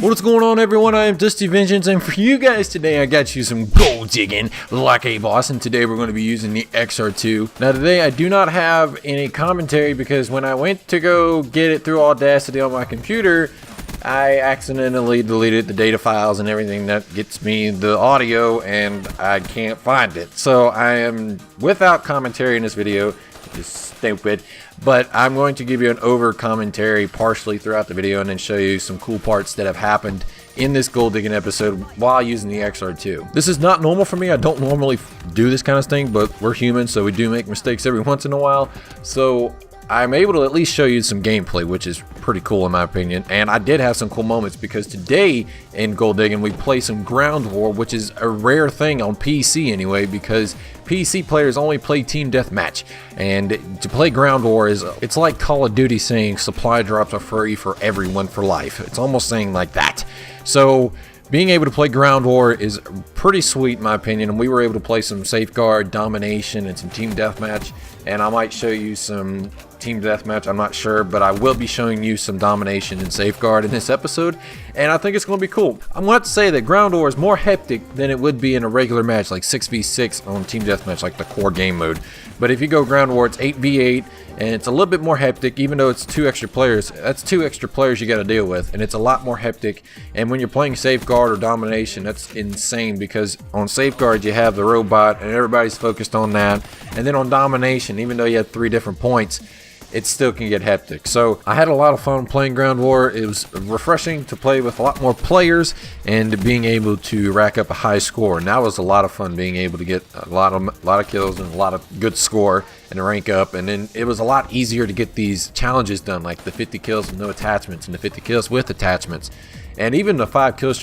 What's going on, everyone? I am Dusty Vengeance, and for you guys today I got you some gold digging like a boss, and today we're going to be using the XR-2. Now today I do not have any commentary because when I went to go get it through Audacity on my computer, I accidentally deleted the data files and everything that gets me the audio, and I can't find it. So I am without commentary in this video, which is stupid, but I'm going to give you an over commentary partially throughout the video and then show you some cool parts that have happened in this gold digging episode while using the XR-2. This is not normal for me. I don't normally do this kind of thing, but we're human, so we do make mistakes every once in a while. So I'm able to at least show you some gameplay, which is pretty cool in my opinion. And I did have some cool moments because today in gold digging we play some ground war, which is a rare thing on PC anyway, because PC players only play team deathmatch. And to play ground war it's like Call of Duty saying supply drops are free for everyone for life. It's almost saying like that. So being able to play ground war is pretty sweet in my opinion, and we were able to play some safeguard, domination, and some team deathmatch. And I might show you some team deathmatch, I'm not sure, but I will be showing you some domination and safeguard in this episode, and I think it's going to be cool. I'm going to have to say that ground war is more hectic than it would be in a regular match like 6v6 on team deathmatch, like the core game mode. But if you go ground war, it's 8v8, and it's a little bit more hectic. Even though it's 2 extra players, that's 2 extra players you got to deal with, and it's a lot more hectic. And when you're playing safeguard or domination, that's insane, because on safeguard you have the robot and everybody's focused on that, and then on domination, even though you have 3 different points, it still can get hectic. So I had a lot of fun playing ground war. It was refreshing to play with a lot more players and being able to rack up a high score, and that was a lot of fun, being able to get a lot of kills and a lot of good score and rank up. And then it was a lot easier to get these challenges done, like the 50 kills with no attachments and the 50 kills with attachments. And even the 5 kill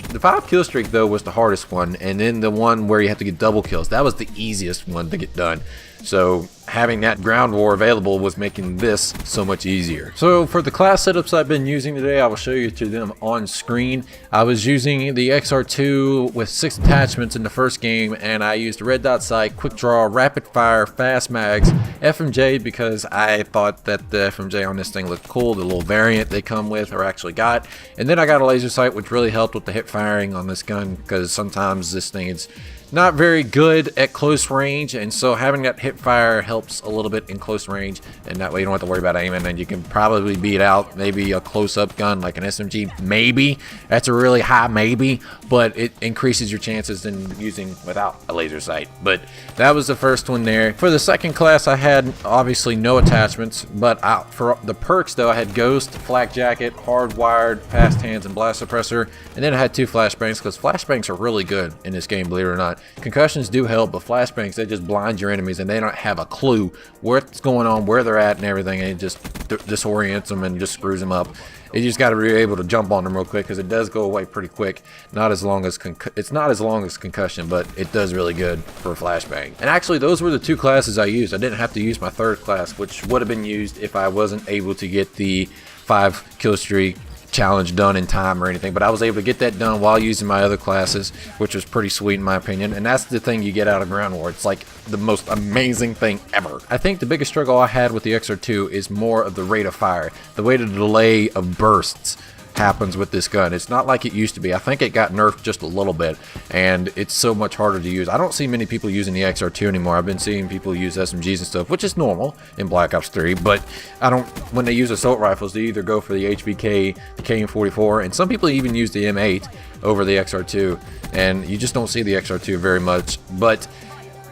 streak though was the hardest one, and then the one where you have to get double kills, that was the easiest one to get done. So having that ground war available was making this so much easier. So for the class setups I've been using today, I will show you to them on screen. I was using the XR-2 with 6 attachments in the first game, and I used red dot sight, quick draw, rapid fire, fast mags, FMJ, because I thought that the FMJ on this thing looked cool, the little variant they come with or actually got. And then I got a laser sight, which really helped with the hip firing on this gun, because sometimes this thing is not very good at close range, and so having that hip fire helps a little bit in close range, and that way you don't have to worry about aiming, and you can probably beat out maybe a close-up gun like an SMG. Maybe that's a really high maybe, but it increases your chances than using without a laser sight. But that was the first one there. For the second class I had obviously no attachments, but for the perks though I had Ghost, Flak Jacket, Hardwired, Fast Hands, and Blast Suppressor, and then I had 2 flashbangs, because flashbangs are really good in this game, believe it or not. Concussions do help, but flashbangs, they just blind your enemies and they don't have a clue what's going on, where they're at and everything, and it just disorients them and just screws them up. You just got to be able to jump on them real quick, because it does go away pretty quick. Not as long as it's not as long as concussion, but it does really good for a flashbang. And actually those were the 2 classes I used. I didn't have to use my 3rd class, which would have been used if I wasn't able to get the 5 kill streak challenge done in time or anything, but I was able to get that done while using my other classes, which was pretty sweet in my opinion. And that's the thing you get out of ground war. It's like the most amazing thing ever. I think the biggest struggle I had with the XR-2 is more of the rate of fire, the way the delay of bursts happens with this gun. It's not like it used to be. I think it got nerfed just a little bit, and it's so much harder to use. I don't see many people using the XR-2 anymore. I've been seeing people use SMGs and stuff, which is normal in Black Ops 3, but I don't, when they use assault rifles, they either go for the HVK, the KM44, and some people even use the M8 over the XR-2, and you just don't see the XR-2 very much. But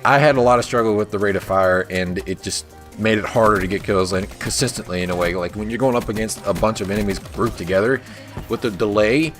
I had a lot of struggle with the rate of fire, and it just made it harder to get kills and consistently in a way. Like when you're going up against a bunch of enemies grouped together with the delay,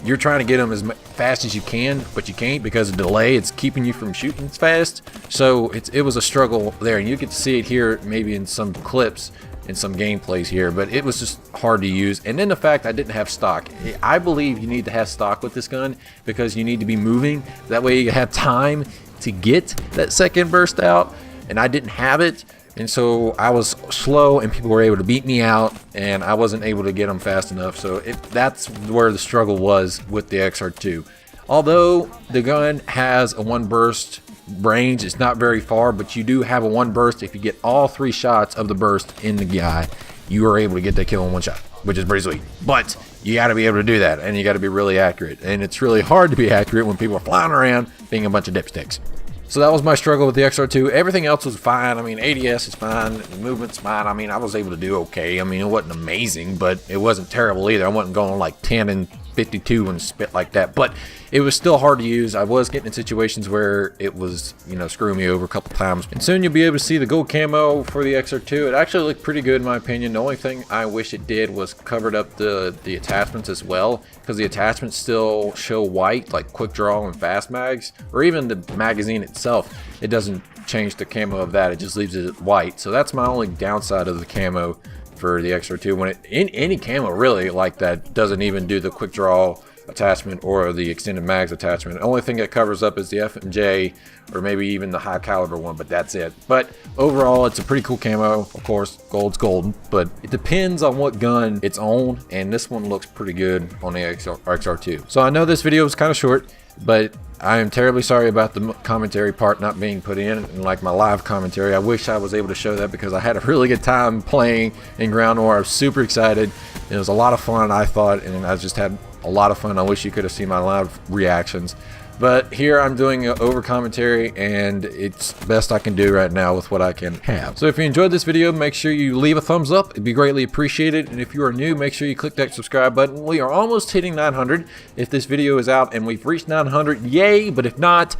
you're trying to get them as fast as you can, but you can't because of delay. It's keeping you from shooting as fast. So it was a struggle there, and you get to see it here maybe in some clips in some gameplays here, but it was just hard to use. And then the fact I didn't have stock. I believe you need to have stock with this gun because you need to be moving. That way you have time to get that second burst out, and I didn't have it. And so I was slow and people were able to beat me out, and I wasn't able to get them fast enough. So that's where the struggle was with the XR-2. Although the gun has a 1 burst range, it's not very far, but you do have a 1 burst. If you get all 3 shots of the burst in the guy, you are able to get that kill in 1 shot. which is pretty sweet. But you got to be able to do that, and you got to be really accurate. And it's really hard to be accurate when people are flying around being a bunch of dipsticks. So that was my struggle with the XR-2. Everything else was fine. I mean, ADS is fine. The movement's fine. I mean, I was able to do okay. I mean, it wasn't amazing, but it wasn't terrible either. I wasn't going like 10 and 52 and spit like that, but it was still hard to use. I was getting in situations where it was, you know, screwing me over a couple times. And soon you'll be able to see the gold camo for the XR2. It actually looked pretty good in my opinion. The only thing I wish it did was covered up the attachments as well, because the attachments still show white, like quick draw and fast mags, or even the magazine itself. It doesn't change the camo of that. It just leaves it white. So that's my only downside of the camo for the XR2. When it in any camo really like that doesn't even do the quick draw attachment or the extended mags attachment. The only thing that covers up is the FMJ or maybe even the high caliber one, but that's it. But overall, it's a pretty cool camo. Of course, gold's golden, but it depends on what gun it's on, and this one looks pretty good on the XR2. So I know this video was kind of short, but I am terribly sorry about the commentary part not being put in, and like my live commentary. I wish I was able to show that because I had a really good time playing in Ground War. I was super excited. It was a lot of fun, I thought, and I just had a lot of fun. I wish you could have seen my live reactions. But here I'm doing an over commentary, and it's the best I can do right now with what I can have. So if you enjoyed this video, make sure you leave a thumbs up. It'd be greatly appreciated. And if you are new, make sure you click that subscribe button. We are almost hitting 900. If this video is out and we've reached 900, yay! But if not,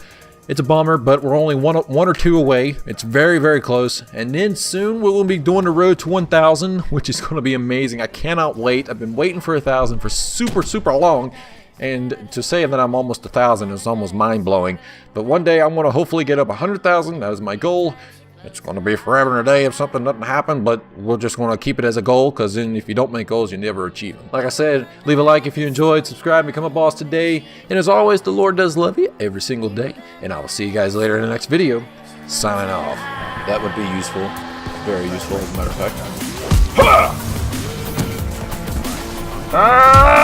it's a bummer, but we're only one or two away. It's very, very close. And then soon we will be doing the road to 1,000, which is going to be amazing. I cannot wait. I've been waiting for 1,000 for super, super long. And to say that I'm almost 1,000 is almost mind-blowing. But one day I want to hopefully get up 100,000. That is my goal. It's going to be forever and a day if something doesn't happen, but we're just going to keep it as a goal, because then if you don't make goals, you never achieve them. Like I said, leave a like if you enjoyed, subscribe, become a boss today. And as always, the Lord does love you every single day. And I will see you guys later in the next video. Signing off. That would be useful. Very useful, as a matter of fact.